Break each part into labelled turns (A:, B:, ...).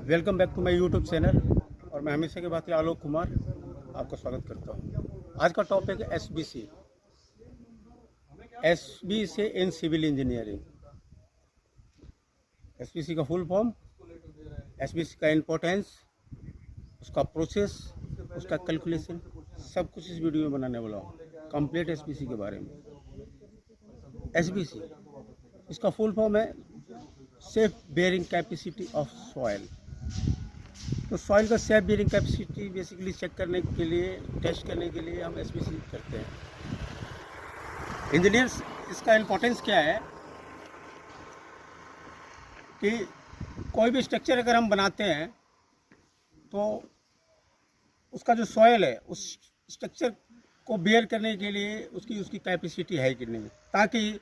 A: Welcome back to my YouTube channel और मैं हमेशा के बात आलोक कुमार आपका स्वागत करता हूँ। आज का टॉपिक है एसबी से इन सिविल इंजीनियरिंग। एसबीसी का फुल फॉर्म, एसबीसी का इम्पोर्टेंस, उसका प्रोसेस, उसका कैलकुलेशन, सब कुछ इस वीडियो में बनाने वाला हूँ कंप्लीट एसबीसी के बारे में। एसबीसी इसका फुल फॉर्म है safe bearing capacity of soil. तो सॉइल का safe bearing capacity basically check करने के लिए, टेस्ट करने के लिए हम एसबीसी करते हैं। इंजीनियर्स इसका इम्पोर्टेंस क्या है कि कोई भी स्ट्रक्चर अगर हम बनाते हैं तो उसका जो सॉइल है उस स्ट्रक्चर को बेयर करने के लिए उसकी कैपेसिटी है कि नहीं, ताकि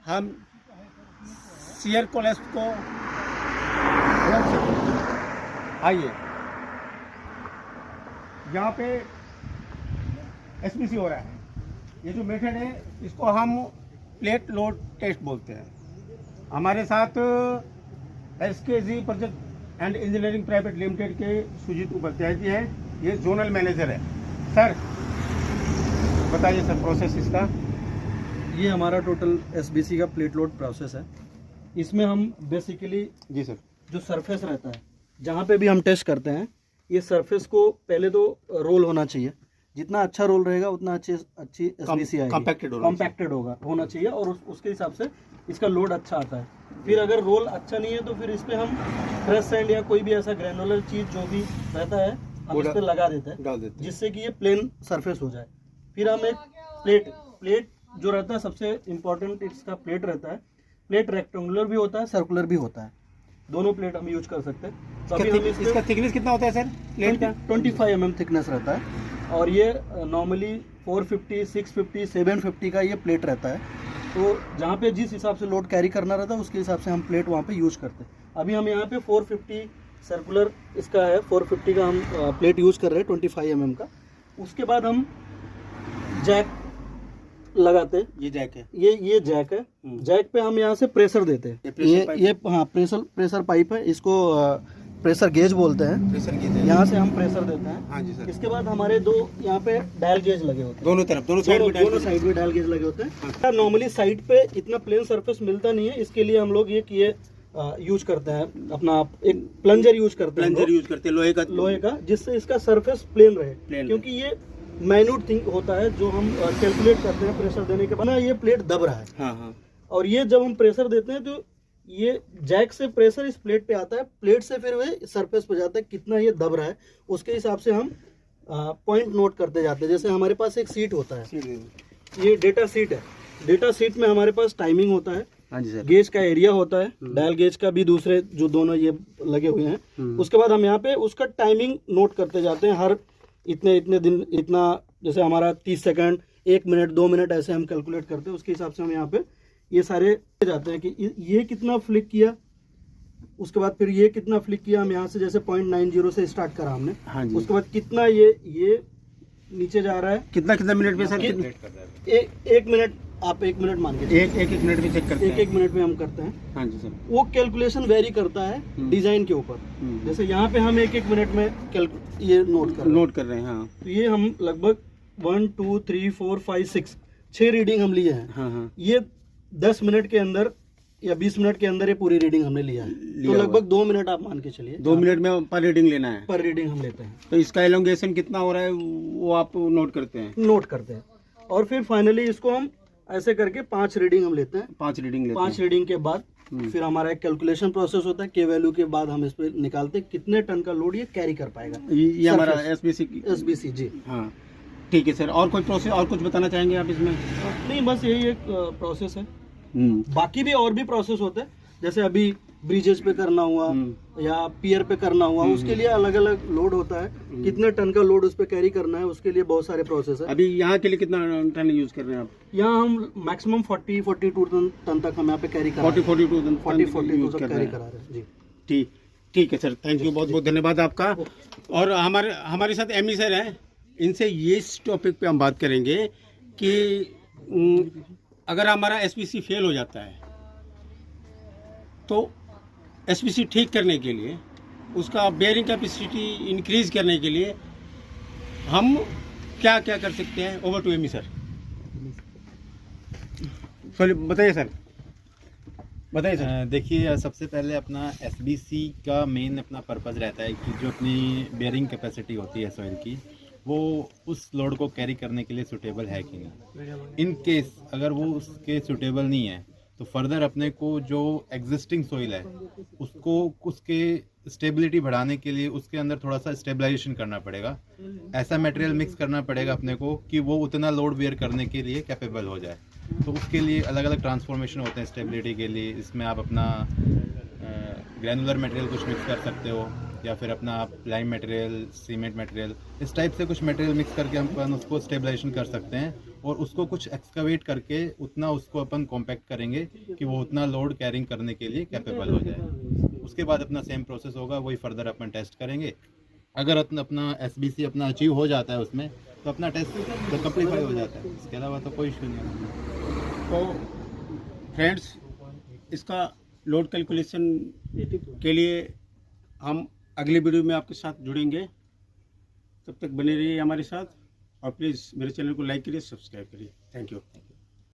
A: हम शियर कोलेप्स को रोक सकें। आइए, यहाँ पे एसबीसी हो रहा है। ये जो मेथड है इसको हम प्लेट लोड टेस्ट बोलते हैं। हमारे साथ SKG project and engineering private limited के सुजीत उपाध्याय जी हैं, ये जोनल मैनेजर है। सर बताइए सर प्रोसेस इसका।
B: ये हमारा टोटल एसबीसी का प्लेट लोड प्रोसेस है। इसमें हम बेसिकली
A: जी सर,
B: जो सरफेस रहता है जहाँ पे भी हम टेस्ट करते हैं, ये सरफेस को पहले तो रोल होना चाहिए। जितना अच्छा रोल रहेगा उतना अच्छी एसबीसी आएगी, कॉम्पैक्टेड होना चाहिए और उसके हिसाब से इसका लोड अच्छा आता है। फिर अगर रोल अच्छा नहीं है तो फिर इस पर हम फ्रेश सैंड या कोई भी ऐसा ग्रैनुलर चीज़ जो भी रहता है हम इस पर लगा देते हैं, जिससे कि ये प्लेन सरफेस हो जाए। फिर हम एक प्लेट जो रहता है, सबसे इम्पोर्टेंट इसका प्लेट रहता है। प्लेट रेक्टेंगुलर भी होता है, सर्कुलर भी होता है, दोनों प्लेट हम यूज कर सकते हैं। तो अभी
A: इसका थिकनेस कितना होता है सर प्लेट का?
B: 25 mm थिकनेस रहता है और ये नॉर्मली 450, 650, 750 का ये प्लेट रहता है। तो जहाँ पे जिस हिसाब से लोड कैरी करना रहता है उसके हिसाब से हम प्लेट वहाँ पे यूज करते हैं। अभी हम यहाँ पे 450 सर्कुलर इसका है, 450 का हम प्लेट यूज कर रहे हैं 25 mm का। उसके बाद हम जैक लगाते हैं।
A: ये जैक है,
B: ये जैक है। जैक पे हम यहाँ से प्रेशर देते हैं। प्रेशर पाइप है, इसको प्रेशर गेज बोलते हैं।
A: प्रेशर गेज है,
B: यहाँ से हम प्रेशर देते हैं।
A: हाँ जी सर।
B: इसके बाद हमारे दो यहाँ पे डायल गेज लगे होते हैं,
A: दोनों साइड
B: में डायल गेज लगे होते हैं। नॉर्मली साइड पे इतना प्लेन सरफेस मिलता नहीं है, इसके लिए हम लोग ये यूज करते हैं, अपना एक प्लंजर यूज करते हैं लोहे का, जिससे इसका सरफेस प्लेन रहे। क्योंकि ये माइन्यूट थिंग होता है जो हम कैलकुलेट करते हैं प्रेशर देने के बाद ना, ये प्लेट दब रहा है।
A: हाँ।
B: और ये जब हम प्रेशर देते हैं तो ये जैक से प्रेशर इस प्लेट पे आता है, प्लेट से फिर वह सरफेस पे जाता है, कितना ये दब रहा है उसके हिसाब से हम पॉइंट नोट करते जाते हैं। जैसे हमारे पास एक सीट होता है, ये डेटा सीट है। डेटा सीट में हमारे पास टाइमिंग होता है,
A: हाँ जी सर।
B: गेज का एरिया होता है, डायल गेज का भी दूसरे जो दोनों ये लगे हुए हैं। उसके बाद हम यहाँ पे उसका टाइमिंग नोट करते जाते हैं, हर इतने दिन इतना, जैसे हमारा 30 सेकंड, 1 मिनट, 2 मिनट ऐसे हम कैलकुलेट करते हैं। उसके हिसाब से हम यहाँ पे ये सारे जाते हैं कि ये कितना फ्लिक किया, उसके बाद फिर ये कितना फ्लिक किया। हम यहाँ से जैसे 0.90 से स्टार्ट करा हमने,
A: हाँ जी।
B: उसके बाद कितना ये नीचे जा रहा है,
A: कितना मिनट में सर?
B: 1 मिनट, आप 1 मिनट मान के
A: एक मिनट में चेक करते हैं।
B: एक मिनट में हम करते हैं।
A: हाँ जी सर।
B: वो कैलकुलेशन वेरी करता है डिजाइन के ऊपर। जैसे यहाँ पे हम 1 मिनट में ये नोट कर रहे हैं।
A: हाँ।
B: तो ये हम लगभग 1 2 3 4 5 6 रीडिंग हम लिए हैं।
A: हाँ।
B: ये 10 मिनट के अंदर या 20 मिनट के अंदर ये पूरी रीडिंग हमने लिया है। तो लगभग 2 मिनट आप मान के चलिए,
A: 2 मिनट में पर रीडिंग लेना है।
B: पर रीडिंग हम लेते हैं।
A: तो इसका एलोंगेशन कितना हो रहा है वो आप नोट करते हैं।
B: और फिर फाइनली इसको हम ऐसे करके 5 रीडिंग हम लेते हैं।
A: 5
B: रीडिंग के बाद फिर हमारा एक कैलकुलेशन प्रोसेस होता है। के वैल्यू के बाद हम इस पे निकालते हैं कितने टन का लोड ये कैरी कर पाएगा।
A: ये हमारा एसबीसी
B: जी।
A: हाँ ठीक है सर। और कोई प्रोसेस, और कुछ बताना चाहेंगे आप इसमें?
B: नहीं, बस यही एक प्रोसेस है। बाकी भी और भी प्रोसेस होते हैं, जैसे अभी ब्रिजेस पे करना हुआ या पियर पे करना हुआ, उसके लिए अलग अलग लोड होता है। कितने टन का लोड उस पे कैरी करना है, उसके लिए बहुत सारे प्रोसेस है।
A: अभी यहाँ के लिए कितना टन यूज कर रहे हैं आप?
B: यहाँ हम मैक्सिमम 40-42 टन तक हम यहाँ पे कैरी कर रहे हैं। 40-42 तक कैरी करा रहे हैं जी।
A: ठीक है सर, थैंक यू, बहुत बहुत धन्यवाद आपका। और हमारे साथ एमी सर हैं, इनसे ये इस टॉपिक पे हम बात करेंगे कि अगर हमारा एसपीसी फेल हो जाता है तो एसपीसी ठीक करने के लिए उसका बेयरिंग कैपेसिटी इंक्रीज करने के लिए हम क्या क्या कर सकते हैं? Over to Amy sir. बताइए सर, बताइए सर।
C: देखिए, सबसे पहले अपना एसबीसी का मेन अपना पर्पज़ रहता है कि जो अपनी बेयरिंग कैपेसिटी होती है सॉइल की, वो उस लोड को कैरी करने के लिए सूटेबल है कि नहीं। इन केस अगर वो उसके सूटेबल नहीं है तो फर्दर अपने को जो एग्जिस्टिंग सॉइल है उसको उसके स्टेबिलिटी बढ़ाने के लिए उसके अंदर थोड़ा सा स्टेबलाइजेशन करना पड़ेगा। ऐसा मटेरियल मिक्स करना पड़ेगा अपने को कि वो उतना लोड बेयर करने के लिए कैपेबल हो जाए। तो उसके लिए अलग अलग ट्रांसफॉर्मेशन होते हैं स्टेबिलिटी के लिए। इसमें आप अपना ग्रैनुलर मटेरियल कुछ मिक्स कर सकते हो, या फिर अपना आप लाइम मटेरियल, सीमेंट मटेरियल, इस टाइप से कुछ मटेरियल मिक्स करके हम अपन उसको स्टेबलाइजेशन कर सकते हैं, और उसको कुछ एक्सकवेट करके उतना उसको अपन कॉम्पैक्ट करेंगे कि वो उतना लोड कैरिंग करने के लिए कैपेबल हो जाए। उसके बाद अपना सेम प्रोसेस होगा, वही फर्दर अपन टेस्ट करेंगे। अगर अपना एसबीसी अपना अचीव हो जाता है उसमें तो अपना टेस्ट तो कंप्लीफाई हो जाता है। इसके अलावा तो कोई इशू नहीं है।
A: तो फ्रेंड्स, इसका लोड कैलकुलेशन के लिए हम अगली वीडियो में आपके साथ जुड़ेंगे। तब तक बने रहिए हमारे साथ, और प्लीज़ मेरे चैनल को लाइक करिए, सब्सक्राइब करिए। Thank you.